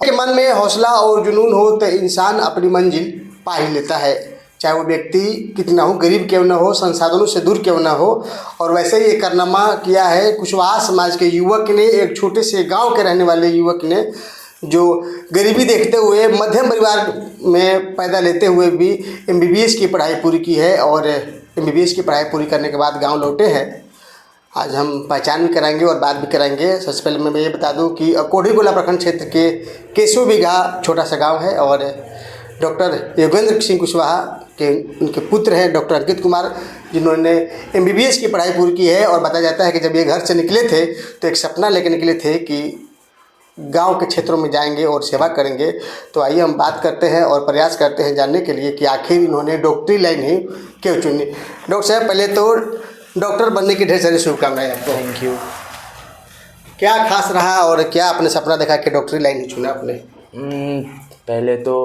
कि मन में हौसला और जुनून हो तो इंसान अपनी मंजिल पा ही लेता है, चाहे वो व्यक्ति कितना हो, गरीब क्यों ना हो, संसाधनों से दूर क्यों ना हो। और वैसे ही ये कारनामा किया है कुशवाहा समाज के युवक ने, एक छोटे से गांव के रहने वाले युवक ने, जो गरीबी देखते हुए मध्यम परिवार में पैदा लेते हुए भी MBBS की पढ़ाई पूरी की है और MBBS की पढ़ाई पूरी करने के बाद गाँव लौटे हैं। आज हम पहचान भी कराएंगे और बात भी कराएंगे। सबसे पहले मैं ये बता दूं कि कोढ़ीगोला प्रखंड क्षेत्र के केशव बिघा छोटा सा गांव है और डॉक्टर योगेंद्र सिंह कुशवाहा के उनके पुत्र हैं डॉक्टर अंकित कुमार, जिन्होंने MBBS की पढ़ाई पूरी की है। और बताया जाता है कि जब ये घर से निकले थे तो एक सपना लेकर निकले थे कि गांव के क्षेत्रों में जाएंगे और सेवा करेंगे। तो आइए हम बात करते हैं और प्रयास करते हैं जानने के लिए कि आखिर इन्होंने डॉक्टरी लाइन ही क्यों चुनी। डॉक्टर साहब, पहले तो डॉक्टर बनने की ढेर सारी शुभकामनाएं आपको। Thank you. क्या खास रहा और क्या अपने सपना देखा कि डॉक्टरी लाइन ही चुना आपने? पहले तो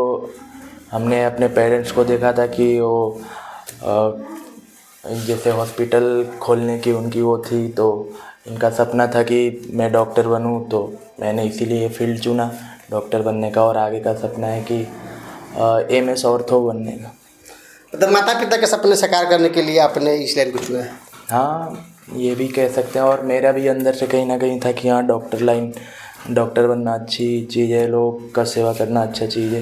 हमने अपने पेरेंट्स को देखा था कि वो जैसे हॉस्पिटल खोलने की उनकी वो थी, तो उनका सपना था कि मैं डॉक्टर बनूं, तो मैंने इसीलिए ये फील्ड चुना डॉक्टर बनने का। और आगे का सपना है कि MS ऑर्थो बनने का। मतलब माता पिता के सपने साकार करने के लिए आपने इस लाइन को चुना है? हाँ, ये भी कह सकते हैं। और मेरा भी अंदर से कहीं ना कहीं था कि हाँ, डॉक्टर बनना अच्छी चीज़ है, लोग का सेवा करना अच्छा चीज़ है,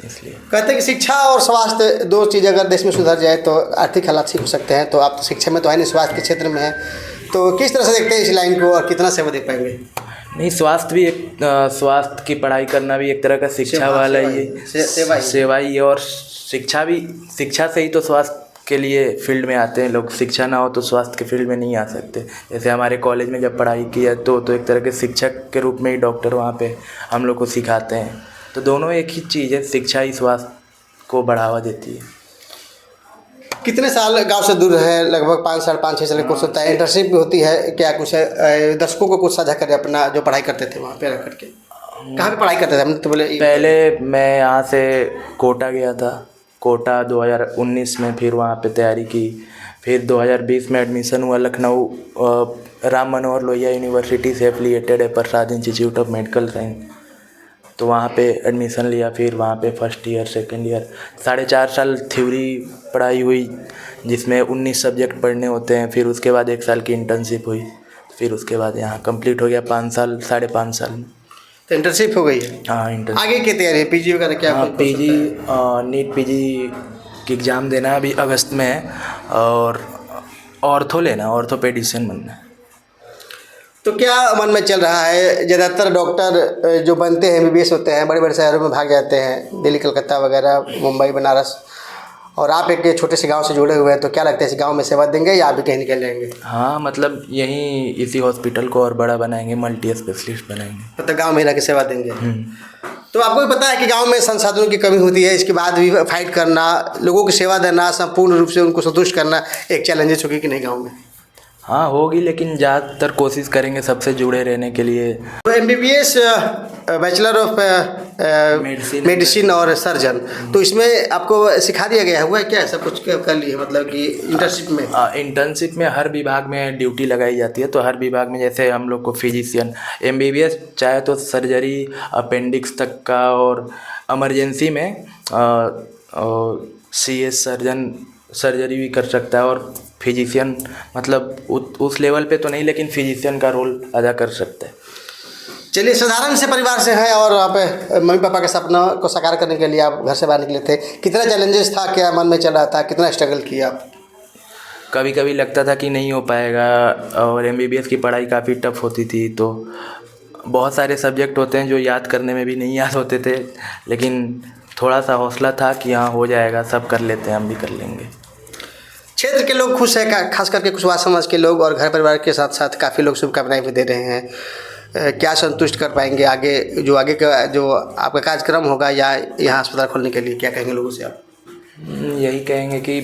इसलिए। कहते हैं कि शिक्षा और स्वास्थ्य दो चीज़ अगर देश में सुधर जाए तो आर्थिक हालात ठीक हो सकते हैं। तो आप तो शिक्षा में तो है नहीं, स्वास्थ्य के क्षेत्र में है, तो किस तरह से देखते हैं इस लाइन को और कितना सेवा दे पाएंगे? नहीं, स्वास्थ्य भी एक स्वास्थ्य की पढ़ाई करना भी एक तरह का शिक्षा वाला ही है, सेवा ही है। और शिक्षा से ही तो स्वास्थ्य के लिए फील्ड में आते हैं लोग। शिक्षा ना हो तो स्वास्थ्य के फील्ड में नहीं आ सकते। जैसे हमारे कॉलेज में जब पढ़ाई की है तो एक तरह के शिक्षक के रूप में ही डॉक्टर वहाँ पे हम लोग को सिखाते हैं। तो दोनों एक ही चीज़ है, शिक्षा ही स्वास्थ्य को बढ़ावा देती है। कितने साल गांव से दूर है? लगभग 5 साल 5-6 साल का कोर्स होता है। इंटर्नशिप भी होती है क्या? कुछ दर्शकों को कुछ साझा करें अपना जो पढ़ाई करते थे वहाँ पे रह करके। कहाँ पे पढ़ाई करते थे? हमने तो बोले पहले मैं यहाँ से कोटा गया था, कोटा 2019 में, फिर वहाँ पे तैयारी की। फिर 2020 में एडमिशन हुआ लखनऊ राम मनोहर लोहिया यूनिवर्सिटी से एफिलिएटेड है, प्रसाद इंस्टीट्यूट ऑफ मेडिकल साइंस। तो वहाँ पे एडमिशन लिया। फिर वहाँ पे फर्स्ट ईयर सेकेंड ईयर 4.5 साल थ्योरी पढ़ाई हुई, जिसमें 19 सब्जेक्ट पढ़ने होते हैं। फिर उसके बाद 1 साल की इंटर्नशिप हुई। फिर उसके बाद यहाँ कंप्लीट हो गया 5 साल 5.5 साल में। तो इंटर्नशिप हो गई है? हाँ, इंटर्नशिप। आगे की तैयारी है PG वगैरह क्या? हाँ, PG नीट PG की एग्ज़ाम देना अभी अगस्त में है, और ऑर्थो लेना, ऑर्थोपेडिशियन बनना है। तो क्या मन में चल रहा है? ज़्यादातर डॉक्टर जो बनते हैं MBBS होते हैं बड़े बड़े शहरों में भाग जाते हैं, दिल्ली कलकत्ता वगैरह, मुंबई बनारस, और आप एक छोटे से गांव से जुड़े हुए हैं, तो क्या लगता है इस गांव में सेवा देंगे या आप भी कहीं निकल जाएंगे? हाँ, मतलब यहीं इसी हॉस्पिटल को और बड़ा बनाएंगे, मल्टी स्पेशलिस्ट बनाएंगे। मतलब गाँव में रह के सेवा देंगे। तो आपको भी पता है कि गांव में संसाधनों की कमी होती है, इसके बाद भी फाइट करना, लोगों की सेवा देना, संपूर्ण रूप से उनको संतुष्ट करना एक चैलेंजेस होगी कि नहीं गाँव में? हाँ, होगी, लेकिन ज़्यादातर कोशिश करेंगे सबसे जुड़े रहने के लिए। तो MBBS बैचलर ऑफ मेडिसिन और सर्जन, तो इसमें आपको सिखा दिया गया हुआ है क्या? सब कुछ कर लिए मतलब कि इंटर्नशिप में? इंटर्नशिप में हर विभाग में ड्यूटी लगाई जाती है। तो हर विभाग में, जैसे हम लोग को फिजिशियन MBBS चाहे तो सर्जरी अपेंडिक्स तक का, और इमरजेंसी में CS सर्जरी भी कर सकता है। और फिजिशियन मतलब उस लेवल पे तो नहीं, लेकिन फिजिशियन का रोल अदा कर सकता है। चलिए, साधारण से परिवार से हैं और आप मम्मी पापा के सपना को साकार करने के लिए आप घर से बाहर निकले थे। कितना चैलेंजेस था, क्या मन में चल रहा था, कितना स्ट्रगल किया आप? कभी कभी लगता था कि नहीं हो पाएगा, और MBBS की पढ़ाई काफ़ी टफ होती थी। तो बहुत सारे सब्जेक्ट होते हैं जो याद करने में भी नहीं याद होते थे, लेकिन थोड़ा सा हौसला था कि हाँ, हो जाएगा, सब कर लेते हैं, हम भी कर लेंगे। क्षेत्र के लोग खुश हैं, खास करके कुशवाहा समाज के लोग, और घर परिवार के साथ साथ काफ़ी लोग शुभकामनाएं भी दे रहे हैं। क्या संतुष्ट कर पाएंगे आगे का जो आपका कार्यक्रम होगा या यहाँ अस्पताल खोलने के लिए, क्या कहेंगे लोगों से आप? यही कहेंगे कि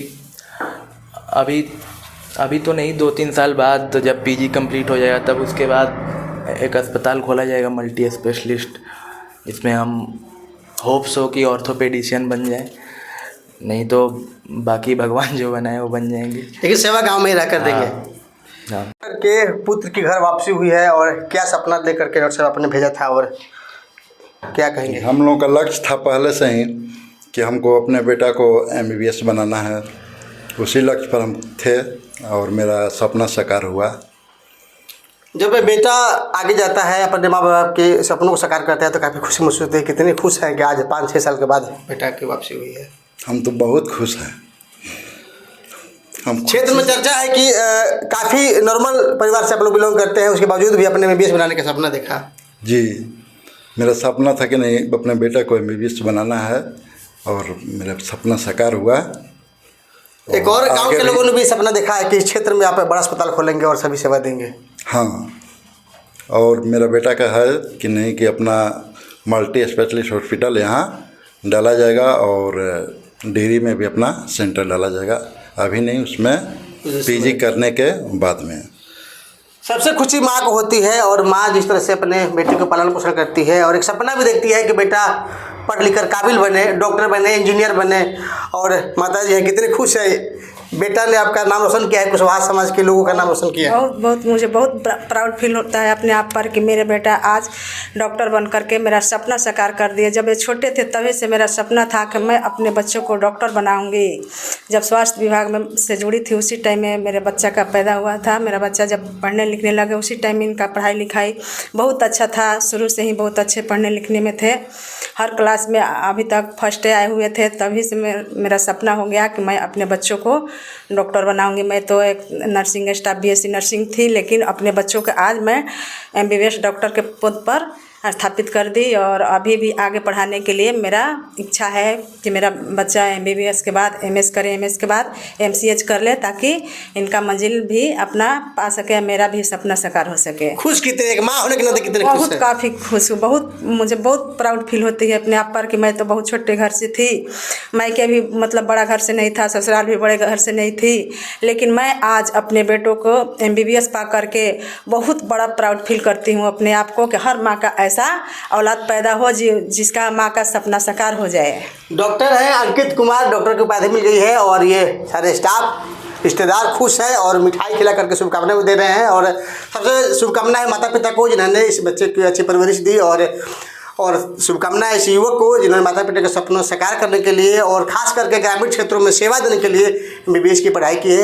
अभी तो नहीं, 2-3 साल बाद तो जब PG कंप्लीट हो जाएगा, तब उसके बाद एक अस्पताल खोला जाएगा मल्टी स्पेशलिस्ट, जिसमें हम होप्स हो कि ऑर्थोपेडिशियन बन जाए। नहीं तो बाकी भगवान जो बनाए वो बन जाएंगे, लेकिन सेवा गांव में ही रह कर देंगे। हाँ। के पुत्र की घर वापसी हुई है, और क्या सपना लेकर के डॉक्टर साहब आपने भेजा था और क्या कहेंगे? हम लोगों का लक्ष्य था पहले से ही कि हमको अपने बेटा को MBBS बनाना है, उसी लक्ष्य पर हम थे और मेरा सपना साकार हुआ। जब बेटा आगे जाता है अपने माँ बाप के सपनों को साकार करता है तो काफ़ी खुशी महसूस होती है। कितनी खुश हैं कि आज 5-6 साल के बाद बेटा की वापसी हुई है? हम तो बहुत खुश हैं। हम क्षेत्र में चर्चा है कि काफ़ी नॉर्मल परिवार से आप लोग बिलोंग करते हैं, उसके बावजूद भी अपने MBBS बनाने का सपना देखा। जी, मेरा सपना था कि नहीं अपने बेटा को MBBS बनाना है और मेरा सपना साकार हुआ। एक और गांव के लोगों ने भी सपना देखा है कि इस क्षेत्र में आप बड़ा अस्पताल खोलेंगे और सभी सेवा देंगे। हाँ, और मेरा बेटा का है कि नहीं कि अपना मल्टी स्पेशलिस्ट हॉस्पिटल यहाँ डाला जाएगा और डिहरी में भी अपना सेंटर डाला जाएगा। अभी नहीं, उसमें PG करने के बाद में। सबसे खुशी माँ को होती है और माँ जिस तरह से अपने बेटे को पालन पोषण करती है और एक सपना भी देखती है कि बेटा पढ़ लिख कर काबिल बने, डॉक्टर बने, इंजीनियर बने। और माता जी हैं कितनी खुश है, बेटा ने आपका नाम रोशन किया है, कुशवाहा समाज के लोगों का नाम रोशन किया है। बहुत मुझे बहुत प्राउड फील होता है अपने आप पर कि मेरे बेटा आज डॉक्टर बन करके मेरा सपना साकार कर दिए। जब ये छोटे थे तभी से मेरा सपना था कि मैं अपने बच्चों को डॉक्टर बनाऊंगी। जब स्वास्थ्य विभाग में से जुड़ी थी उसी टाइम में मेरे बच्चा का पैदा हुआ था। मेरा बच्चा जब पढ़ने लिखने लगे उसी टाइम में इनका पढ़ाई लिखाई बहुत अच्छा था। शुरू से ही बहुत अच्छे पढ़ने लिखने में थे, हर क्लास में अभी तक फर्स्ट आए हुए थे। तभी से मेरा सपना हो गया कि मैं अपने बच्चों को डॉक्टर बनाऊंगी। मैं तो एक नर्सिंग स्टाफ BSc नर्सिंग थी, लेकिन अपने बच्चों के आज मैं MBBS डॉक्टर के पद पर स्थापित कर दी। और अभी भी आगे पढ़ाने के लिए मेरा इच्छा है कि मेरा बच्चा MBBS के बाद MS करे, MS के बाद MCH कर ले, ताकि इनका मंजिल भी अपना पा सके, मेरा भी सपना साकार हो सके। खुश कितने, एक माँ होने के नाते कितने खुश बहुत हैं? काफ़ी खुश हूँ। बहुत मुझे बहुत प्राउड फील होती है अपने आप पर कि मैं तो बहुत छोटे घर से थी, मायके भी मतलब बड़ा घर से नहीं था, ससुराल भी बड़े घर से नहीं थी, लेकिन मैं आज अपने बेटों को MBBS पा करके बहुत बड़ा प्राउड फील करती हूँ अपने आप को कि हर माँ का ऐसा औलाद पैदा हो जिसका माँ का सपना साकार हो जाए। डॉक्टर हैं अंकित कुमार, डॉक्टर की उपाधि मिल गई है और ये सारे स्टाफ रिश्तेदार खुश हैं और मिठाई खिला करके शुभकामनाएं भी दे रहे हैं। और सबसे शुभकामनाएं माता पिता को जिन्होंने इस बच्चे की अच्छी परवरिश दी, और शुभकामनाएं इस युवक को जिन्होंने माता पिता के सपनों साकार करने के लिए और खास करके ग्रामीण क्षेत्रों में सेवा देने के लिए MBBS की पढ़ाई की है।